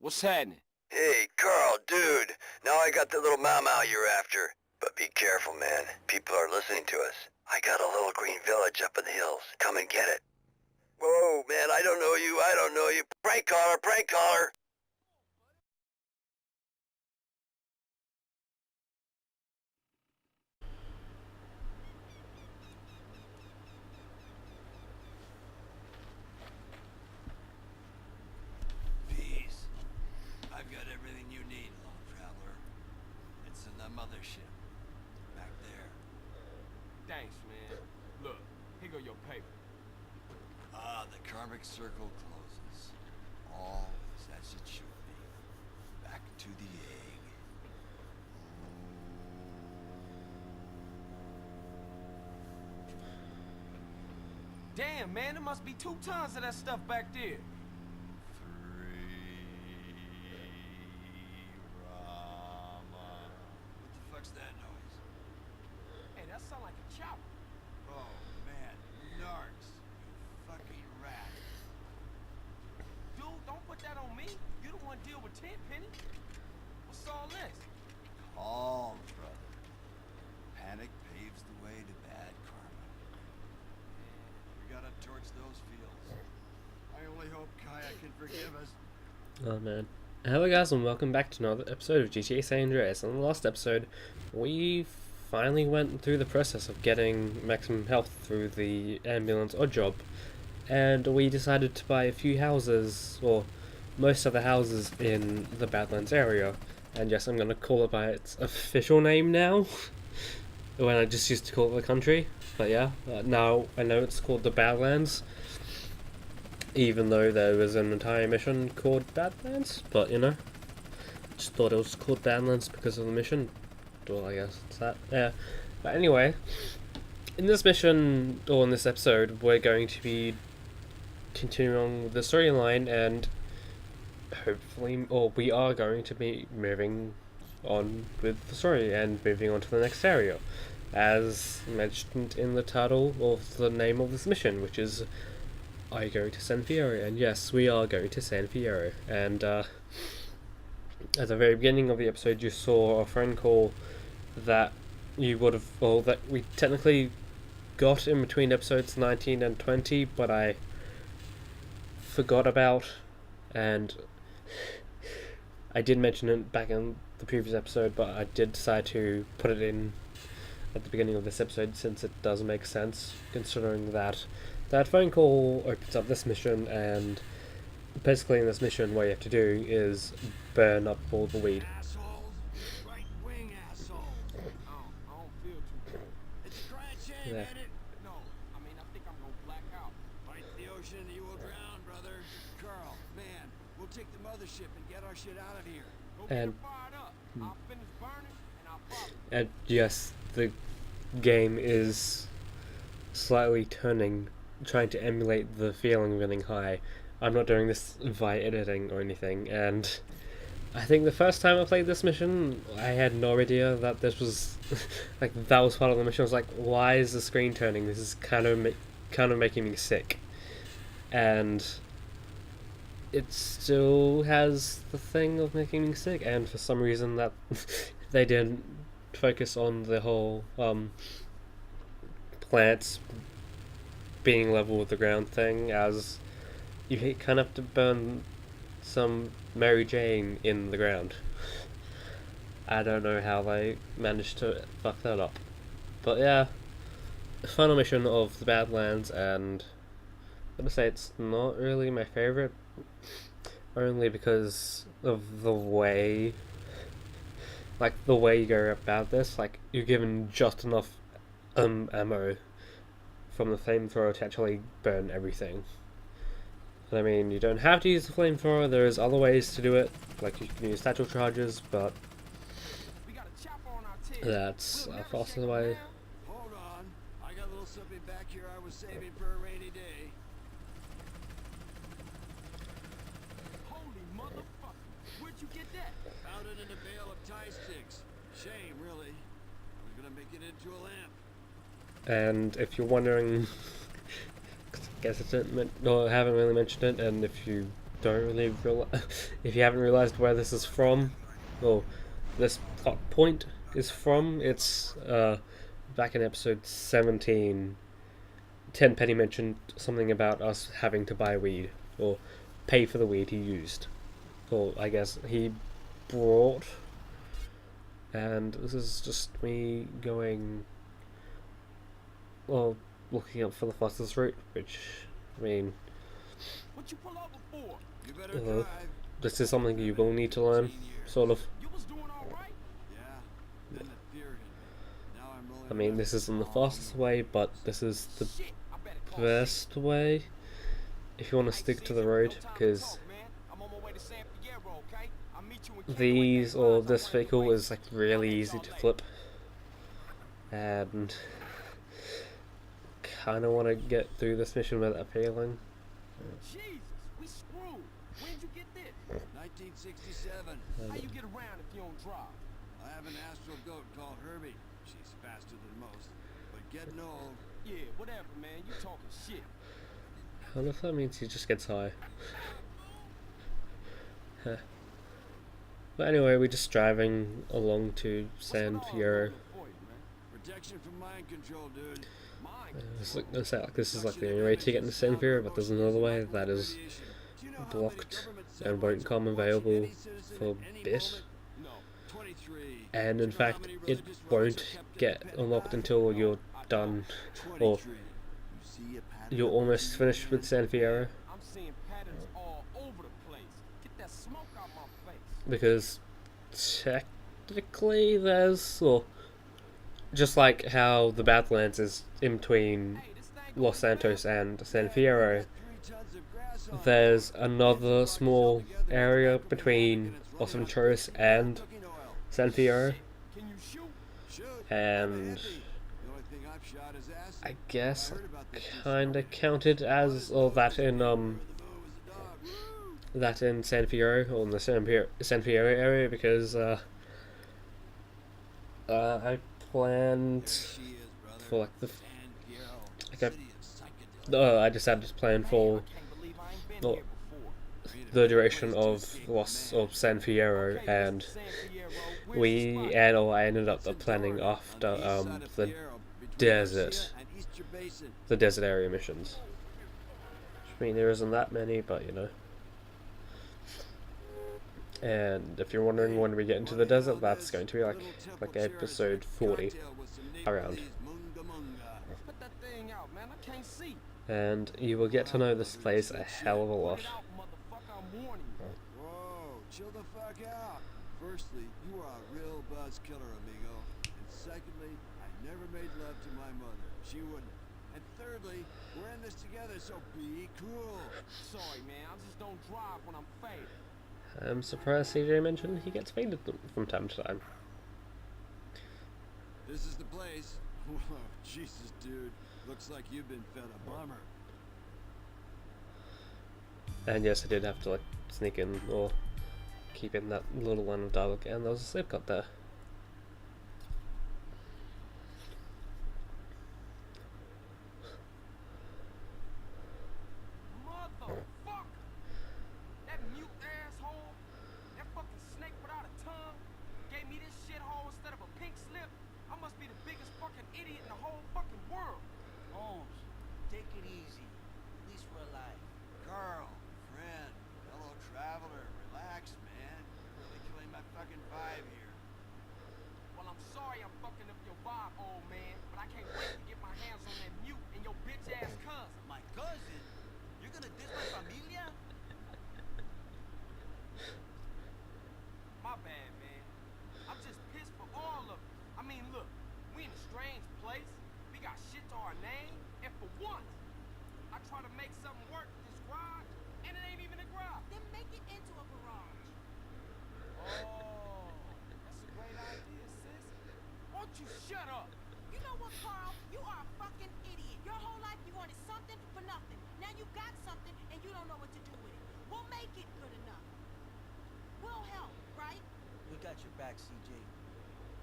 What's happening? Hey, Carl, dude. Now I got the little mau you're after. But be careful, man. People are listening to us. I got a little green village up in the hills. Come and get it. Whoa, man, I don't know you. I don't know you. Prank caller, prank caller. Peace. I've got everything you need, long traveler. It's in the mothership. Back there. Thanks, man. Look, here go your paper. Ah, the karmic circle closes. All is as it should be. Back to the egg. Damn, man, there must be 2 tons of that stuff back there. 3 Rama. What the fuck's that noise? Hey, that sound like a chopper. Oh man, narcs, you fucking rat. Dude, don't put that on me. You the one deal with Tenpenny. What's all this? Calm, brother. Panic paves the way to bad karma. We gotta torch those fields. I only hope Kaya can forgive us. Oh man. Hello guys and welcome back to another episode of GTA San Andreas. In the last episode, we finally went through the process of getting maximum health through the ambulance odd job. And we decided to buy a few houses, or most of the houses in the Badlands area. And yes, I'm going to call it by its official name now. When I just used to call it the country. But yeah, now I know it's called the Badlands. Even though there was an entire mission called Badlands, but you know, just thought it was called Badlands because of the mission. Well, I guess it's that. Yeah. But anyway, in this mission, or in this episode, we're going to be continuing on with the storyline, and hopefully, or we are going to be moving on with the story and moving on to the next area, as mentioned in the title of the name of this mission, which is I go to San Fierro. And yes, we are going to San Fierro. And at the very beginning of the episode, you saw a phone call that you would have, well, that we technically got in between episodes 19 and 20, but I forgot about, and I did mention it back in the previous episode, but I did decide to put it in at the beginning of this episode since it does make sense, considering that that phone call opens up this mission, and basically in this mission what you have to do is burn up all the weed. Assholes, right wing assholes. I don't feel too good. It's a crying shame, Yeah. ain't it? No, I mean, I think I'm gonna black out. Fight the ocean and you will drown, brother. Carl, man, we'll take the mothership and get our shit out of here. Go get And- it fired up. I'll finish burning, and I'll follow. And yes, the game is slightly trying to emulate the feeling of getting high. I'm not doing this via editing or anything, and I think the first time I played this mission, I had no idea that this was like that was part of the mission. I was like, why is the screen turning? This is kind of making me sick, and it still has the thing of making me sick. And for some reason, that they didn't focus on the whole plants being level with the ground thing, as you kind of have to burn some Mary Jane in the ground. I don't know how they managed to fuck that up. But yeah, the final mission of the Badlands, and I'm gonna say it's not really my favorite, only because of the way, like the way you go about this. Like, you're given just enough ammo from the flamethrower to actually burn everything. I mean, you don't have to use the flamethrower, there's other ways to do it, like you can use satchel charges, but We got a chopper on our tail. that's We'll a never faster shake 'em way. down. Hold on. I got a little something back here I was saving for a rainy day. Holy motherfucker! Where'd you get that? Found it in a bale of tie sticks. Shame, really. I was gonna make it into a lamp. And if you're wondering, 'cause I guess I haven't really mentioned it, and if you don't really if you haven't realized where this is from, or this plot point is from, it's back in episode 17. Tenpenny mentioned something about us having to buy weed, or pay for the weed he used, or I guess he brought. And this is just me going, well, looking up for the fastest route, which, I mean, What you pull over for? You better drive. this is something you will need to learn, sort of. You was doing all right. Yeah. Then the fear hit me. Now I'm rolling. I mean, this isn't the fastest way, but this is the Shit, I better call best way if you want to stick to the road, because I'm on my way to San Fierro, okay? I'll meet you in these, or this vehicle is like really easy to flip, and kind of want to get through this mission without failing. Jesus, we screwed. When'd you get this? 1967. How you get around if you don't drive? I have an astral goat called Herbie. She's faster than most, but getting old. Yeah, whatever, man. You talking shit. I wonder if that means he just gets high. Huh. But anyway, we're just driving along to San Fierro. Protection from mind control, dude. This is like the only way to get into San Fierro, but there's another way that is blocked and won't come available for a bit. And in fact, it won't get unlocked until you're done, or you're almost finished with San Fierro. I'm seeing patterns all over the place. Get that smoke out my face. Because technically there's, or just like how the Badlands is in between Los Santos and San Fierro, there's another small area between Los Venturas and San Fierro, Can you shoot? and I guess kinda counted as, or that in San Fierro, or in the San Fierro area, because I planned for like I decided to plan for the duration of San Fierro, and I ended up planning after the desert area missions. I mean, there isn't that many, but you know. And if you're wondering when we get into the desert, that's going to be like episode 40 around. Put that thing out, man. I can't see. And you will get to know this place a hell of a lot. Put it out, motherfucker. I'm warning you. Whoa, chill the fuck out. Firstly, you are a real buzz killer, amigo. And secondly, I never made love to my mother. She wouldn't. And thirdly, we're in this together, so be cool. Sorry, man. I just don't drive when I'm faded. I'm surprised CJ mentioned he gets faded from time to time. This is the place. Whoa, Jesus, dude. Looks like you've been fed a bummer. And yes, I did have to like sneak in or keep in that little line of dialogue, and there was a slip cut there. Motherfucker! That mute asshole, that fucking snake without a tongue, gave me this shithole instead of a pink slip. I must be the biggest fucking idiot in the whole fucking world. Holmes, take it easy. At least we're alive. Carl, friend, fellow traveler, relax, man. You're really killing my fucking vibe here. Well, I'm sorry I'm fucking up your vibe, old man, but I can't wait to get my hands on that mute and your bitch ass cousin. My cousin? You're gonna diss my familia? My bad, man. I'm just pissed for all of it. I mean, look, we in a strange place. We got shit to our name, and for once, I try to make something work with this garage, and it ain't even a garage. Then make it into a garage. Oh, that's a great idea, sis. Won't you shut up? You know what, Carl? You are a fucking idiot. Your whole life you wanted something for nothing. Now you got something and you don't know what to do with it. We'll make it good enough. We'll help, right? We got your back, CJ.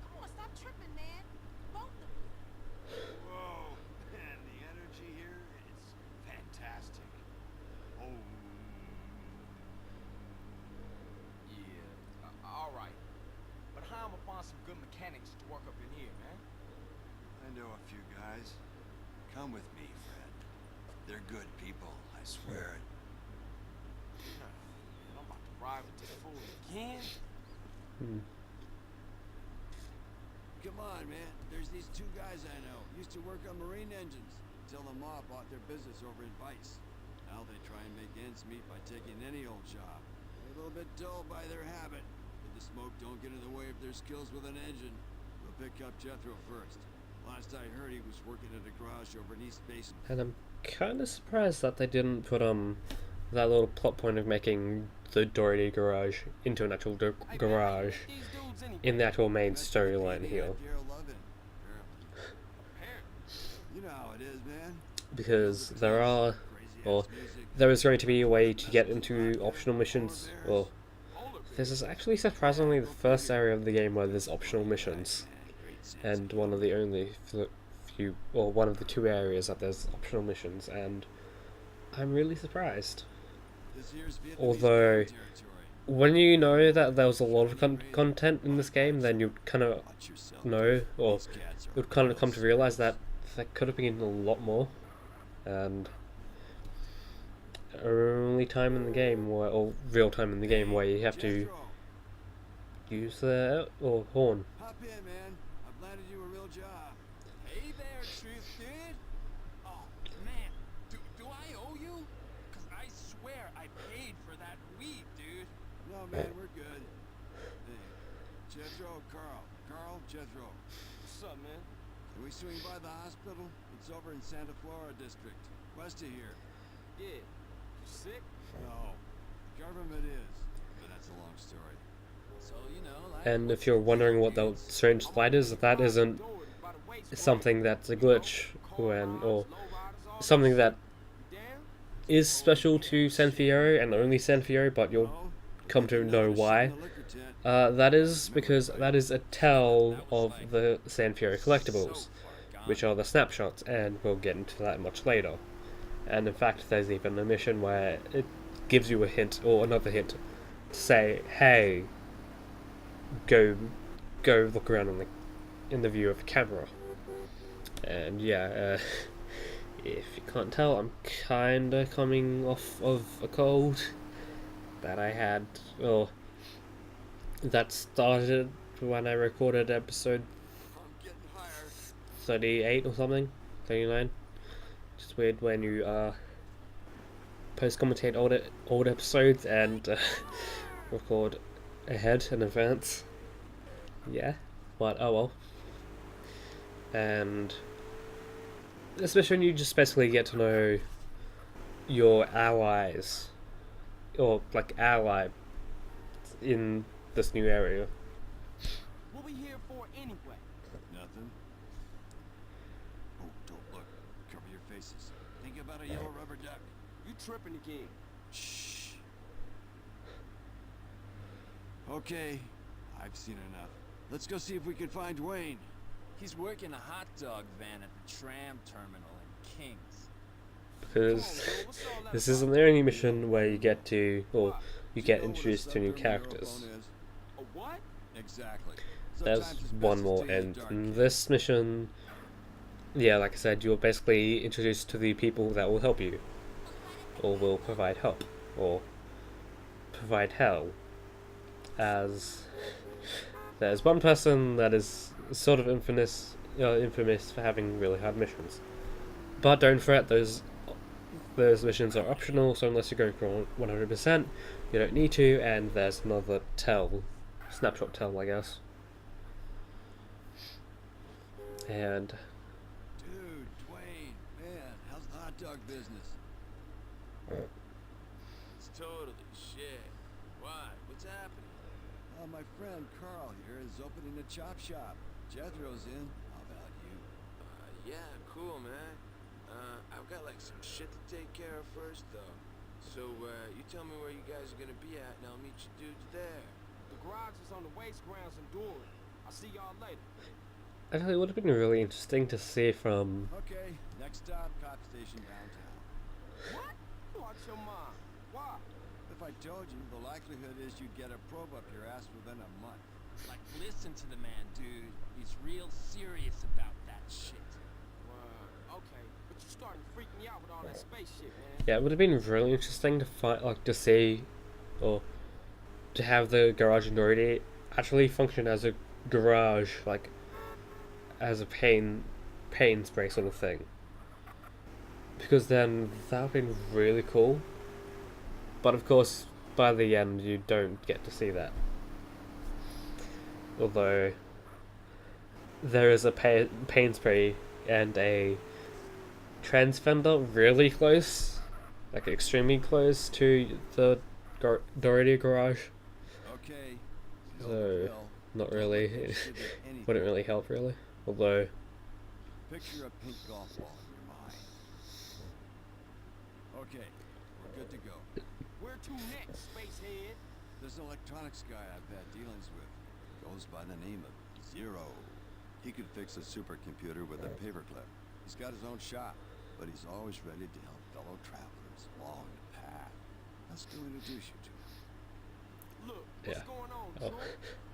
Come on, stop tripping, man. Both of you. Whoa, man, the energy here is fantastic. Oh. Come with me, friend. They're good people, I swear it. Man, I'm about to ride with this fool again. Come on, man. There's these two guys I know. Used to work on marine engines. Till the mob bought their business over in Vice. Now they try and make ends meet by taking any old job. They're a little bit dull by their habit. But the smoke don't get in the way of their skills with an engine. We'll pick up Jethro first. Last I heard, he was working at a garage over in East Basin. And I'm kind of surprised that they didn't put that little plot point of making the Doherty garage into an actual garage These dudes anyway. in the actual main storyline here, You know how it is, man. because there is going to be a way to get into optional missions. Well, this is actually surprisingly the first area of the game where there's optional missions, and one of the only few, or one of the two areas that there's optional missions, and I'm really surprised. Although, when you know that there was a lot of content in this game, then you kind of know, or you'd kind of come to realize that there could have been a lot more. And only time in the game, or real time in the game, where you have to use the horn. Hop in, man. I've landed you a real job. Hey there, Truth, dude. Oh, man. Do I owe you? Because I swear I paid for that weed, dude. No, man, we're good. Hey, Jethro, Carl. Carl, Jethro. What's up, man? Can we swing by the hospital? It's over in Santa Flora District, west of here. Yeah. You sick? No, government is, but that's a long story. So, you know, like... And if you're wondering what the strange light is, that isn't something that's a glitch, or something that is special to San Fierro and only San Fierro, but you'll come to know why. That is because that is a tell of the San Fierro collectibles, which are the snapshots, and we'll get into that much later. And in fact, there's even a mission where it gives you a hint, or another hint, to say, hey, go look around in the view of the camera. And yeah, if you can't tell, I'm kinda coming off of a cold that I had, or that started when I recorded episode 38 or something, 39. Just weird when you post-commentate old episodes and record ahead in advance. Yeah, but oh well. And especially when you just basically get to know your allies, or like ally in this new area. What we here for anyway? Nothing. Oh, don't look. Cover your faces. Think about a yellow rubber duck. You tripping again. Shh. Okay, I've seen enough. Let's go see if we can find Wayne. He's working a hot dog van at the tram terminal in Kings. Because this isn't the only mission where you get to, or you get introduced to new characters. A what? Exactly. There's one more, and in this mission, yeah, like I said, you're basically introduced to the people that will help you, or will provide help, or provide hell. As there's one person that is sort of infamous for having really hard missions. But don't fret, those missions are optional, so unless you're going for 100%, you don't need to, and there's another snapshot tell, I guess. And Dude, Dwayne, man, how's the hot dog business? It's totally shit. Why? What's happening? My friend Carl here is opening a chop shop. Jethro's in. How about you? Yeah, cool, man. I've got like some shit to take care of first, though. So, you tell me where you guys are gonna be at, and I'll meet you dudes there. The garage is on the waste grounds in Doherty. I'll see y'all later. actually, it would have been really interesting to see from. Okay, next stop, cop station downtown. What? Watch your mom. Why? If I told you, the likelihood is you'd get a probe up your ass within a month. Like, listen to the man, dude. He's real serious about that shit. Okay, but starting to freak me out with all that space shit, man. Yeah, it would have been really interesting to find, like, to see, or to have the garage in Doherty actually function as a garage, like, as a paint spray sort of thing. Because then that would have been really cool. But of course, by the end, you don't get to see that. Although there is a paint spray and a trans fender really close, like extremely close to the Doherty garage. Okay. So not really. Wouldn't really help really. Although Picture a pink golf ball in your mind. Okay, we're good to go. Where to next, spacehead? There's an electronics guy I've had dealings with. Goes by the name of Zero. He could fix a supercomputer with a paperclip. He's got his own shop, but he's always ready to help fellow travelers along the path. Let's go introduce you to him. Look, what's Yeah. going on, Oh. Troy?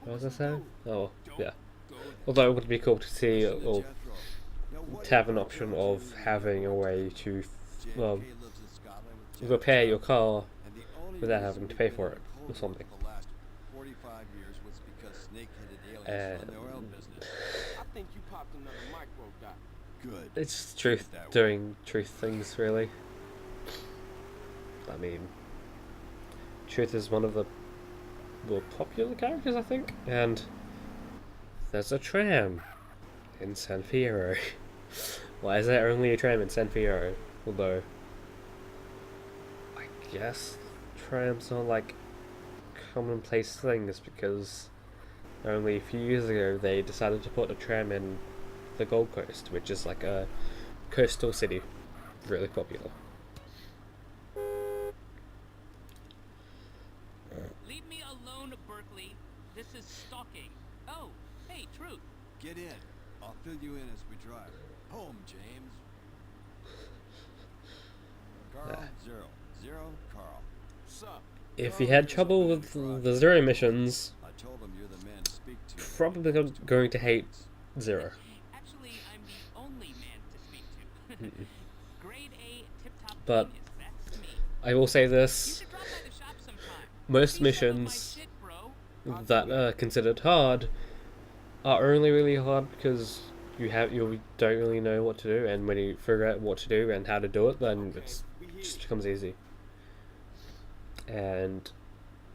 what was I saying? Oh yeah. Go there. Although it would be cool to see, Listen to or Jethro. Now, what to have an if option I of told you having a way to JFK well, lives in Scotland with repair Jethro? your car And the only without reason having to we've pay been for in it the or Cold something. War for the last 45 years was because snake-headed aliens run their oil business. I think you popped another micro dot. Good. It's just truth That way. doing truth things really. I mean, Truth is one of the more popular characters, I think, and there's a tram in San Fierro. Why is there only a tram in San Fierro? Although, I guess trams are like commonplace things because only a few years ago they decided to put a tram in the Gold Coast, which is like a coastal city, really popular. Leave me alone, Berkeley. This is stalking. Oh, hey, Truth. Get in. I'll fill you in as we drive. Home, James. Carl, Zero, Carl. Sup? If you had trouble with the Zero missions, I told him you're the man to speak to. probably going to hate Zero. Actually, I'm the only man to speak to. Grade A tip-top But genius, that's me. I will say You this, should drop by the shop sometime. most See some of my missions shit, bro. that are considered hard are only really hard because you don't really know what to do, and when you figure out what to do and how to do it, then it just becomes easy. And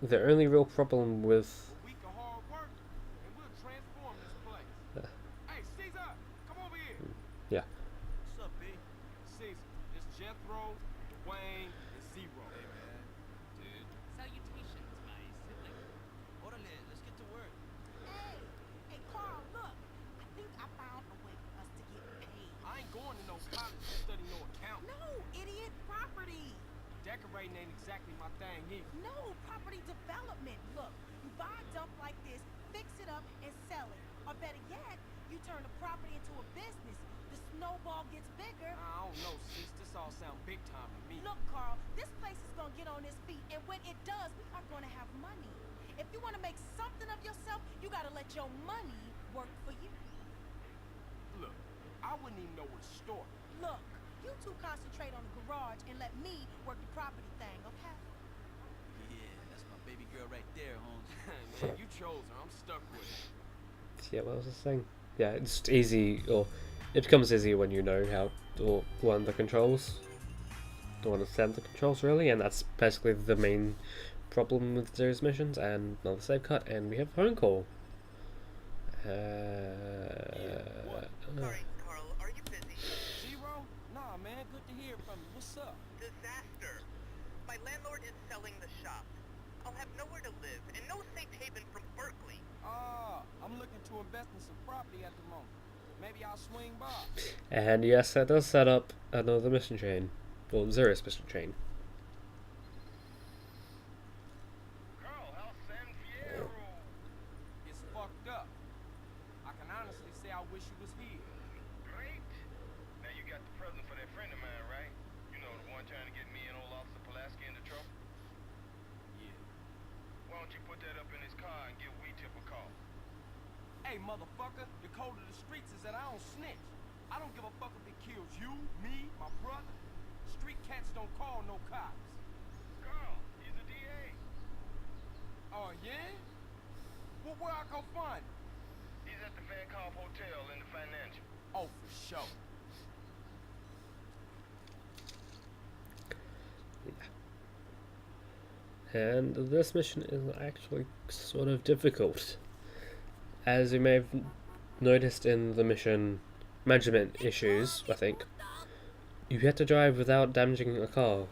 the only real problem with A week of hard work, and we'll transform this place. Hey, Caesar, come over here. yeah, What's up, B? Caesar, it's Jethro, Dwayne, and Zero. Hey, man. Dude. Salutations, my sibling. Orderly, let's get to work. Hey, Carl, look. I think I found a way for us to get paid. I ain't going to no college to study no account. No, idiot, property. Decorating ain't exactly my thing either. No, property development. Look, you buy a dump like this, fix it up, and sell it. Or better yet, you turn the property into a business. The snowball gets bigger. I don't know, sis. This all sound big time to me. Look, Carl, this place is gonna get on its feet, and when it does, we are gonna have money. If you wanna make something of yourself, you gotta let your money work for you. Look, I wouldn't even know where to start. Look, you two concentrate on the garage and let me work the property thing, okay? Yeah, that's my baby girl right there, Holmes. Man, you chose her. I'm stuck with it. yeah. What was I saying? Yeah, it's easy, or it becomes easy when you know how to learn the controls, to understand the controls really, and that's basically the main problem with Zero's missions. And another save cut, and we have a phone call. Sorry, Carl, are you busy? Zero? Nah, man. Good to hear from you. What's up? Disaster. My landlord is selling the shop. I'll have nowhere to live and no safe haven from Berkeley. I'm looking to invest in some property at the moment. Maybe I'll swing by. And yes, that does set up another mission chain, or Zero's mission chain. Carl, how's San Fierro? It's fucked up. I can honestly say I wish you was here. Great. Now you got the present for that friend of mine, right? You know, the one trying to get me and old Officer Pulaski into trouble? Yeah. Why don't you put that up in his car and give Tip a call? Hey, motherfucker, the code of the streets is that I don't snitch. I don't give a fuck if it kills you, me, my brother. where I go find him? He's at the Van Calf Hotel in the financial. Oh, for sure. And this mission is actually sort of difficult. As you may have noticed in the mission management issues, I think, you have to drive without damaging a car.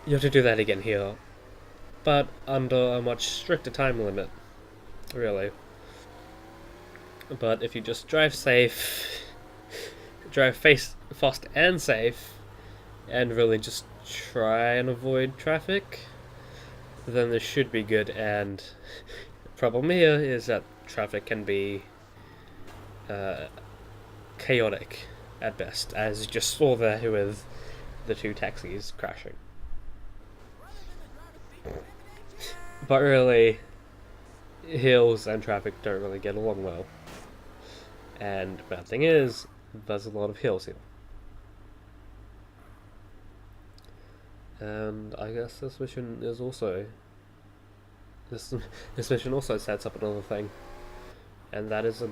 You have to do that again here, but under a much stricter time limit, really. But if you just drive safe, drive fast and safe, and really just try and avoid traffic, then this should be good. And the problem here is that traffic can be chaotic at best, as you just saw there with the two taxis crashing. But really, hills and traffic don't really get along well. And the bad thing is, there's a lot of hills here. And I guess this mission is also... This mission also sets up another thing. And that is a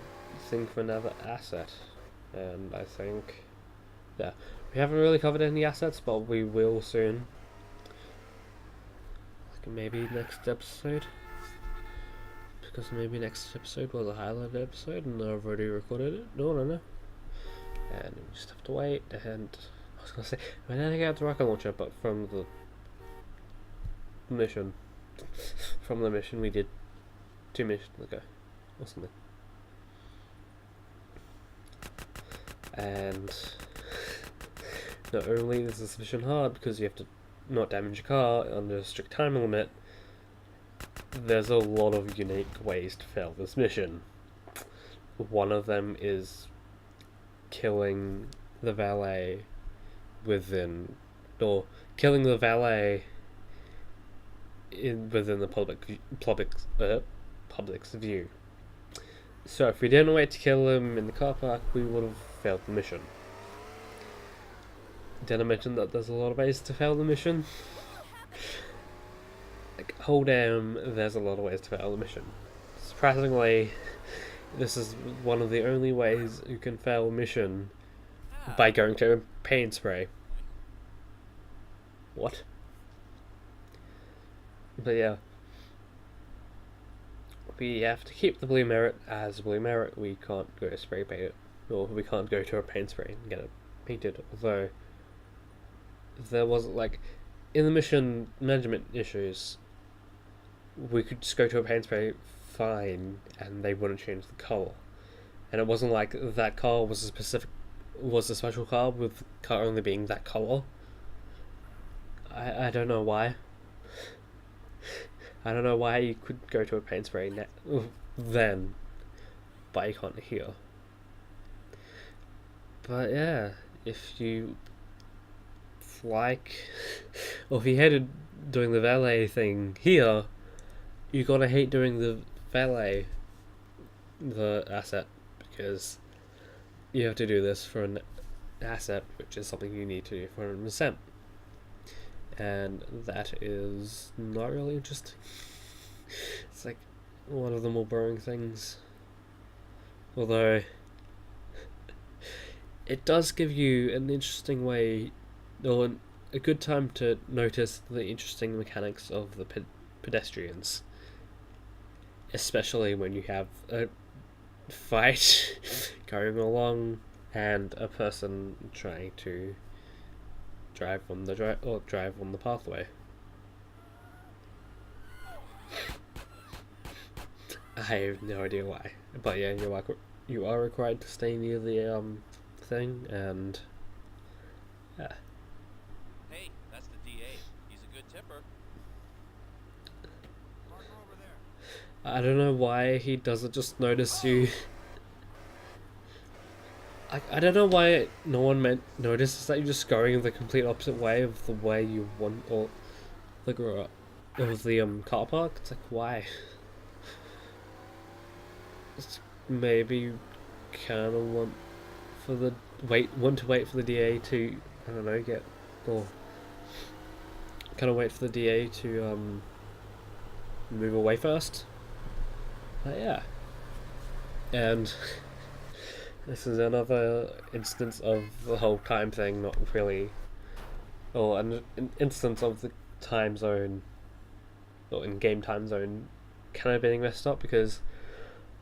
thing for another asset. And I think... Yeah, we haven't really covered any assets, but we will soon. Like maybe next episode. Because maybe next episode was a highlighted episode and I've already recorded it. No. And we just have to wait. And I was gonna say, we didn't get the rocket launcher, but from the mission, we did 2 missions ago or something. And not only is this mission hard because you have to not damage a car under a strict time limit, there's a lot of unique ways to fail this mission. One of them is killing the valet within the public's view. So if we didn't wait to kill him in the car park, we would have failed the mission. Did I mention that there's a lot of ways to fail the mission? Like, hold down, there's a lot of ways to fail the mission. Surprisingly, this is one of the only ways you can fail a mission by going to a paint spray. What? But yeah. We have to keep the blue merit as blue merit. We can't go spray paint it. Or we can't go to a paint spray and get it painted. Although, there was, like, in the mission management issues, we could just go to a paint spray fine and they wouldn't change the colour. And it wasn't like that car was a special car with the car only being that colour. I don't know why. I don't know why you could go to a paint spray then, but you can't here. But yeah, if you like, or if you hated doing the valet thing here, you're gonna hate doing the valet, the asset, because you have to do this for an asset, which is something you need to do for 100%. And that is not really interesting. It's like one of the more boring things. Although, it does give you an interesting way, or a good time to notice the interesting mechanics of the pedestrians. Especially when you have a fight going along and a person trying to drive on the pathway. I have no idea why, but yeah, you are required to stay near the thing, and yeah. Hey, that's the DA. He's a good tipper. Park over there. I don't know why he doesn't just notice you. I don't know why no one notices that you're just going the complete opposite way of the way you want, or of the car park. It's like, why? It's maybe you kind of want to wait for the DA to, I don't know, or kind of wait for the DA to move away first. Yeah. And this is another instance of the whole time thing not really, or an instance of the time zone, or in-game time zone, kind of being messed up, because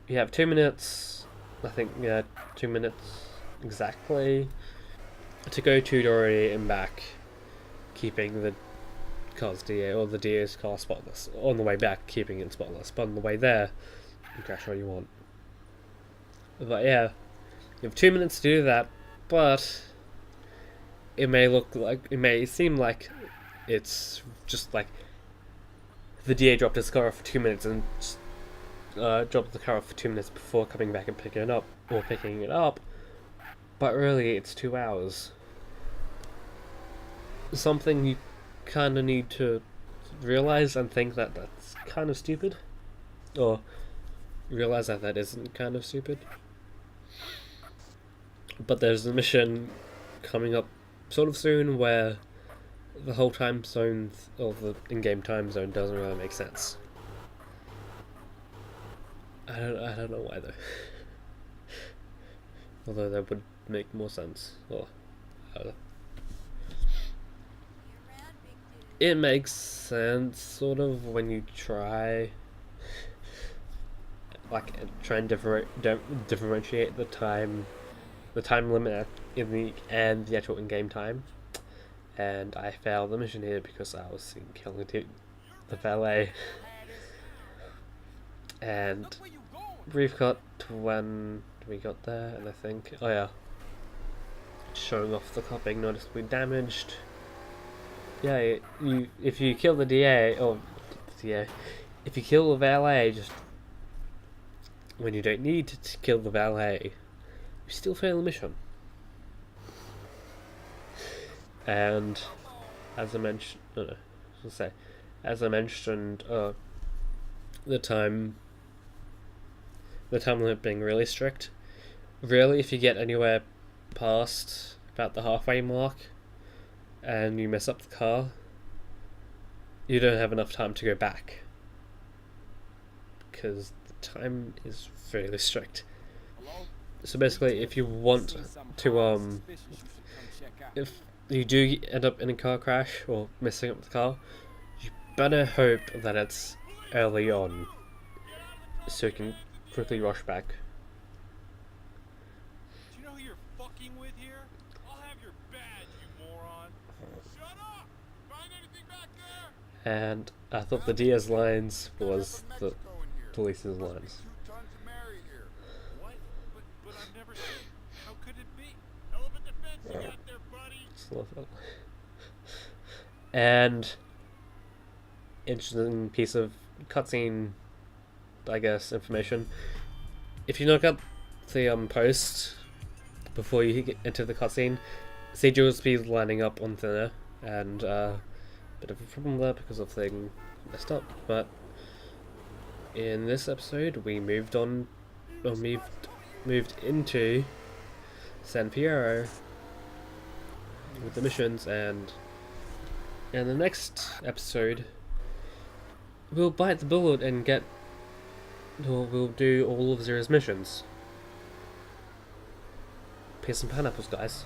you have 2 minutes, I think, yeah, 2 minutes exactly, to go to Doherty and back, keeping the car's DA, or the DA's car spotless. On the way back, keeping it spotless, but on the way there, you crash all you want. But yeah, you have 2 minutes to do that, but it may seem like it's just like the DA dropped his car off for 2 minutes and dropped the car off for 2 minutes before coming back and picking it up, but really it's 2 hours. Something you kind of need to realize and think that that's kind of stupid, or realize that that isn't kind of stupid. But there's a mission coming up sort of soon where the whole time zone, or the in-game time zone, doesn't really make sense. I don't know why though. Although that would make more sense, or I don't know. It makes sense, sort of, when you try and differentiate the time limit and the actual in-game time. And I failed the mission here because I was killing the valet. And brief cut to when we got there, and I think, oh yeah, showing off the car being noticeably damaged. Yeah, if you kill the DA, if you kill the valet just when you don't need to kill the valet, you still fail the mission. And as I mentioned, the time limit being really strict. Really, if you get anywhere past about the halfway mark and you mess up the car, you don't have enough time to go back, because the time is really strict. So basically, if you want to, if you do end up in a car crash or messing up the car, you better hope that it's early on, so you can quickly rush back. Do you know who you're fucking with here? I'll have your badge, you moron. Shut up! Find anything back there? And I thought the Diaz lines was the police's lines. What? But I've never seen. How could it be? Hell of a defense you got there, buddy. Just love that. And interesting piece of cutscene, I guess, information. If you knock out the post before you enter the cutscene, CJ will be lining up on thinner, and bit of a problem there because of thing messed up. But in this episode, we moved into San Fierro with the missions, and in the next episode, we'll bite the bullet and we'll do all of Zero's missions. Peace and pineapples, guys.